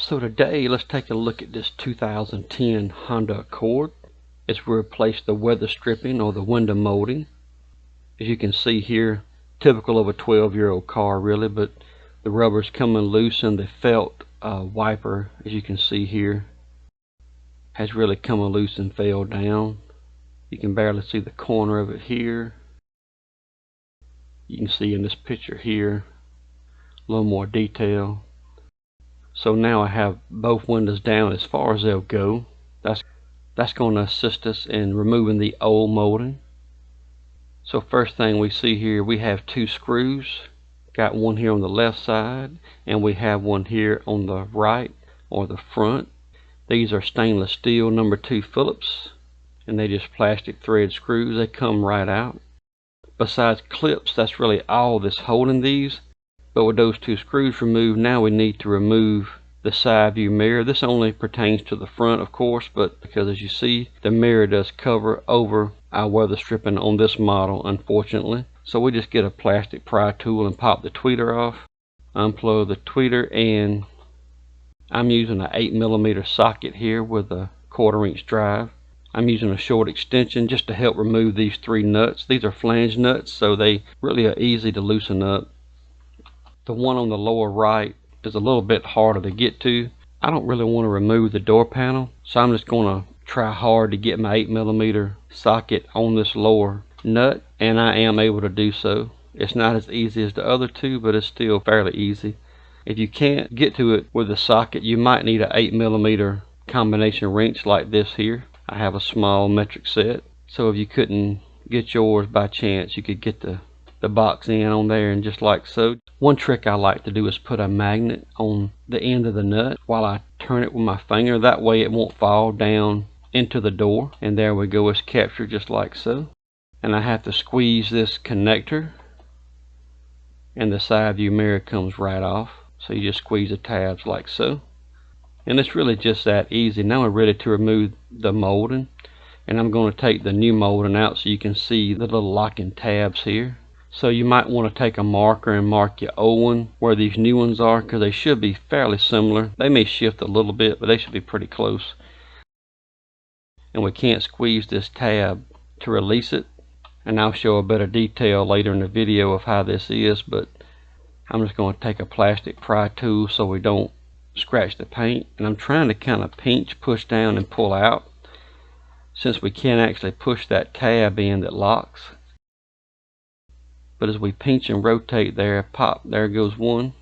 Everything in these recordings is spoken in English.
So today let's take a look at this 2010 Honda Accord. It's replaced the weather stripping or the window molding. As you can see here, typical of a 12-year-old car really, but the rubber's coming loose and the felt wiper, as you can see here, has really come loose and fell down. You can barely see the corner of it here. You can see in this picture here a little more detail. So now I have both windows down as far as they'll go. That's going to assist us in removing the old molding. So first thing we see here, we have two screws. Got one here on the left side and we have one here on the right or the front. These are stainless steel number 2 Phillips, and they just plastic thread screws. They come right out. Besides clips, that's really all that's holding these. But with those two screws removed, now we need to remove the side view mirror. This only pertains to the front, of course, but because as you see, the mirror does cover over our weather stripping on this model, unfortunately. So we just get a plastic pry tool and pop the tweeter off, unplug the tweeter, and I'm using an 8mm socket here with a 1/4" drive. I'm using a short extension just to help remove these 3 nuts. These are flange nuts, so they really are easy to loosen up. The one on the lower right is a little bit harder to get to. I don't really want to remove the door panel, so I'm just going to try hard to get my 8mm socket on this lower nut, and I am able to do so. It's not as easy as the other two, but it's still fairly easy. If you can't get to it with the socket, you might need an 8mm combination wrench like this here. I have a small metric set, so if you couldn't get yours by chance, you could get the box end on there, and just like so. One trick I like to do is put a magnet on the end of the nut while I turn it with my finger. That way it won't fall down into the door, and there we go, it's captured just like so. And I have to squeeze this connector and the side view mirror comes right off. So you just squeeze the tabs like so, and it's really just that easy. Now we're ready to remove the molding, and I'm going to take the new molding out so you can see the little locking tabs here. So you might want to take a marker and mark your old one where these new ones are, because they should be fairly similar. They may shift a little bit, but they should be pretty close. And we can't squeeze this tab to release it, and I'll show a better detail later in the video of how this is, but I'm just going to take a plastic pry tool so we don't scratch the paint, and I'm trying to kind of pinch, push down, and pull out, since we can't actually push that tab in that locks. But as we pinch and rotate there, pop, there goes one.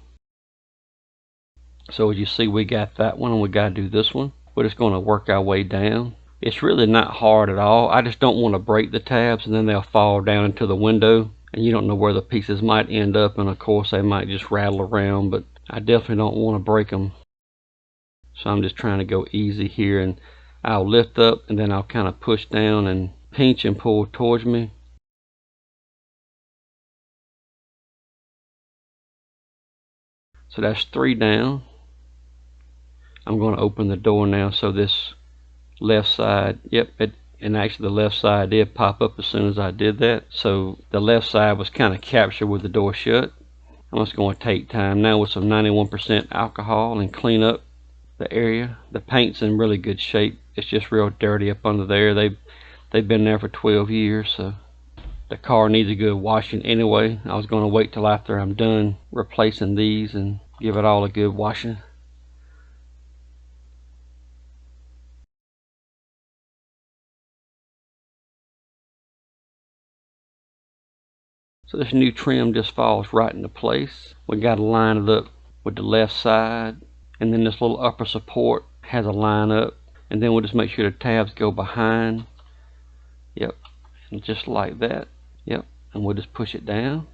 So as you see, we got that one, and we got to do this one. We're just going to work our way down. It's really not hard at all. I just don't want to break the tabs, and then they'll fall down into the window, and you don't know where the pieces might end up, and of course they might just rattle around, but I definitely don't want to break them. So I'm just trying to go easy here, and I'll lift up, and then I'll kind of push down and pinch and pull towards me. So that's 3 down. I'm going to open the door now, so this left side, and actually the left side did pop up as soon as I did that. So the left side was kind of captured with the door shut. I'm just going to take time now with some 91% alcohol and clean up the area. The paint's in really good shape. It's just real dirty up under there. They've been there for 12 years, so the car needs a good washing anyway. I was going to wait till after I'm done replacing these and give it all a good washing. So this new trim just falls right into place. We got to line it up with the left side, and then this little upper support has a line up, and then we'll just make sure the tabs go behind. Yep, and just like that. Yep, and we'll just push it down,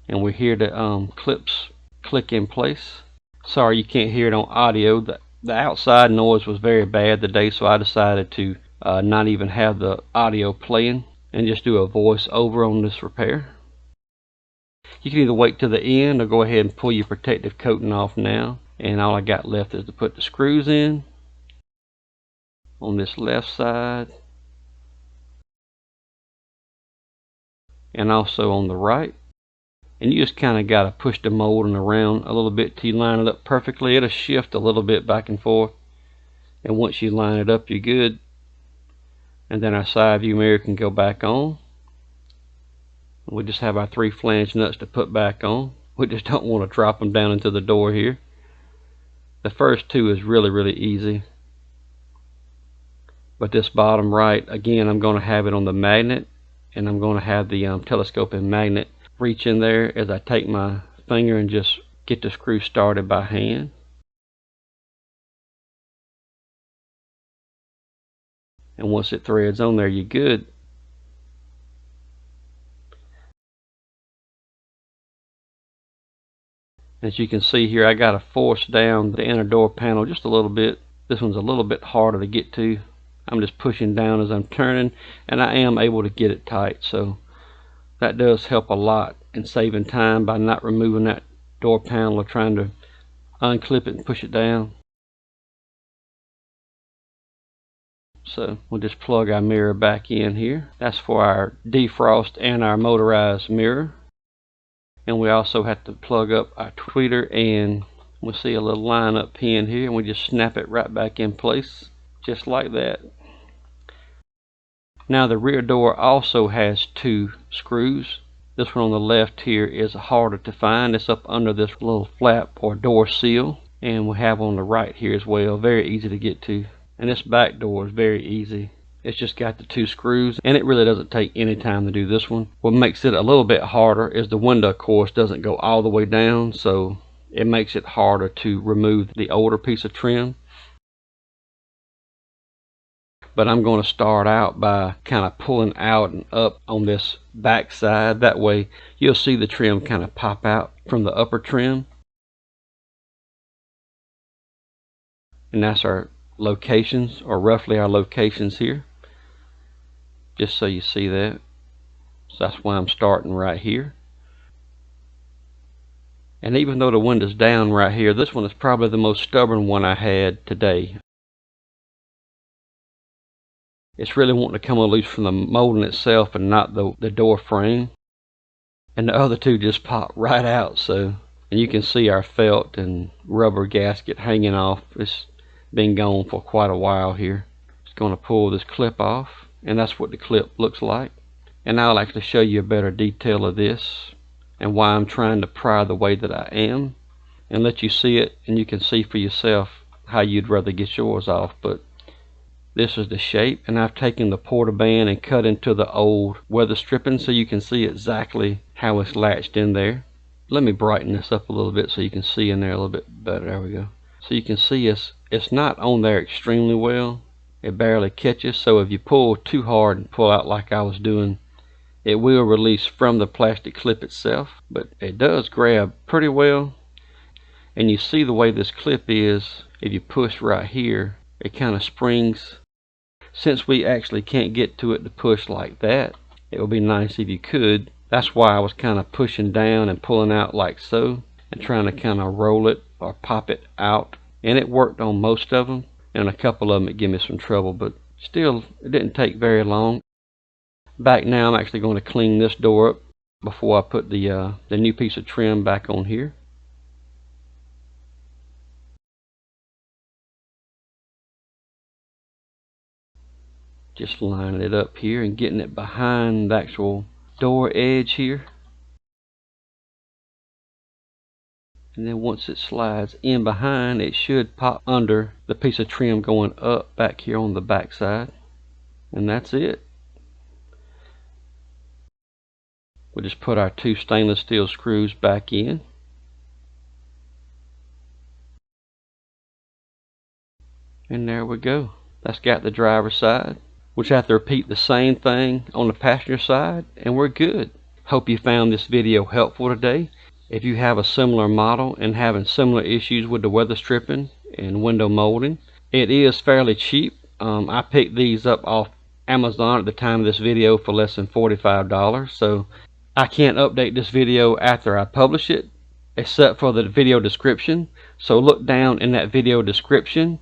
and we hear the clips click in place. Sorry you can't hear it on audio. The outside noise was very bad today, so I decided to not even have the audio playing and just do a voice over on this repair. You can either wait till the end or go ahead and pull your protective coating off now, and all I got left is to put the screws in on this left side and also on the right. and you just kind of got to push the molding around a little bit till you line it up perfectly. It'll shift a little bit back and forth, and once you line it up, you're good. And then our side view mirror can go back on. We just have our 3 flange nuts to put back on. We just don't want to drop them down into the door here. The first 2 is really easy, but this bottom right, again, I'm going to have it on the magnet, and I'm going to have the telescoping magnet reach in there as I take my finger and just get the screw started by hand. And once it threads on there, you're good. As you can see here, I got to force down the inner door panel just a little bit. This one's a little bit harder to get to. I'm just pushing down as I'm turning, and I am able to get it tight, so that does help a lot in saving time by not removing that door panel or trying to unclip it and push it down. So we'll just plug our mirror back in here. That's for our defrost and our motorized mirror. And we also have to plug up our tweeter, and we'll see a little line up pin here, and we just snap it right back in place just like that. Now the rear door also has 2 screws. This one on the left here is harder to find. It's up under this little flap or door seal, and we have on the right here as well. Very easy to get to. And this back door is very easy. It's just got the 2 screws, and it really doesn't take any time to do this one. What makes it a little bit harder is the window, of course, doesn't go all the way down, so it makes it harder to remove the older piece of trim. But I'm going to start out by kind of pulling out and up on this back side. That way you'll see the trim kind of pop out from the upper trim. And that's our locations, or roughly our locations here. Just so you see that. So that's why I'm starting right here. And even though the window's down right here, this one is probably the most stubborn one I had today. It's really wanting to come loose from the molding itself and not the door frame. And the other 2 just pop right out. So, and you can see our felt and rubber gasket hanging off. It's been gone for quite a while here. Just going to pull this clip off, and that's what the clip looks like. And I'll actually show you a better detail of this and why I'm trying to pry the way that I am, and let you see it, and you can see for yourself how you'd rather get yours off. But this is the shape, and I've taken the porta band and cut into the old weather stripping so you can see exactly how it's latched in there. Let me brighten this up a little bit so you can see in there a little bit better. There we go. So you can see it's not on there extremely well. It barely catches, so if you pull too hard and pull out like I was doing, it will release from the plastic clip itself. But it does grab pretty well, and you see the way this clip is. If you push right here, it kind of springs. Since we actually can't get to it to push like that, it would be nice if you could. That's why I was kind of pushing down and pulling out like so, and trying to kind of roll it or pop it out. And it worked on most of them, and a couple of them it gave me some trouble, but still it didn't take very long. Back now, I'm actually going to clean this door up before I put the new piece of trim back on here. Just lining it up here and getting it behind the actual door edge here. And then once it slides in behind, it should pop under the piece of trim going up back here on the back side. And that's it. We'll just put our 2 stainless steel screws back in. And there we go. That's got the driver's side. We'll just have to repeat the same thing on the passenger side, and we're good. Hope you found this video helpful today. If you have a similar model and having similar issues with the weather stripping and window molding, it is fairly cheap. I picked these up off Amazon at the time of this video for less than $45, so I can't update this video after I publish it, except for the video description. So look down in that video description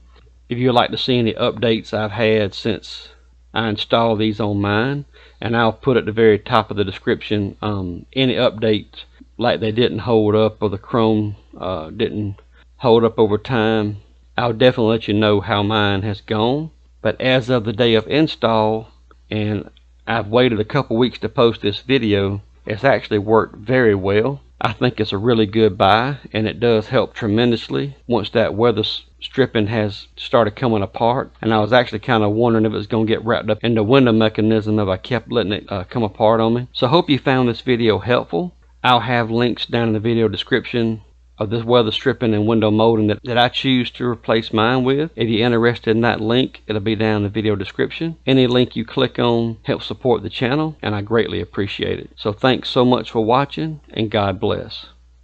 if you'd like to see any updates I've had since I installed these on mine, and I'll put at the very top of the description any updates like they didn't hold up, or the chrome didn't hold up over time, I'll definitely let you know how mine has gone. But as of the day of install, and I've waited a couple weeks to post this video, it's actually worked very well. I think it's a really good buy, and it does help tremendously once that weather stripping has started coming apart. And I was actually kind of wondering if it was going to get wrapped up in the window mechanism if I kept letting it come apart on me. So I hope you found this video helpful. I'll have links down in the video description of this weather stripping and window molding that I choose to replace mine with. If you're interested in that link, it'll be down in the video description. Any link you click on helps support the channel, and I greatly appreciate it. So thanks so much for watching, and God bless.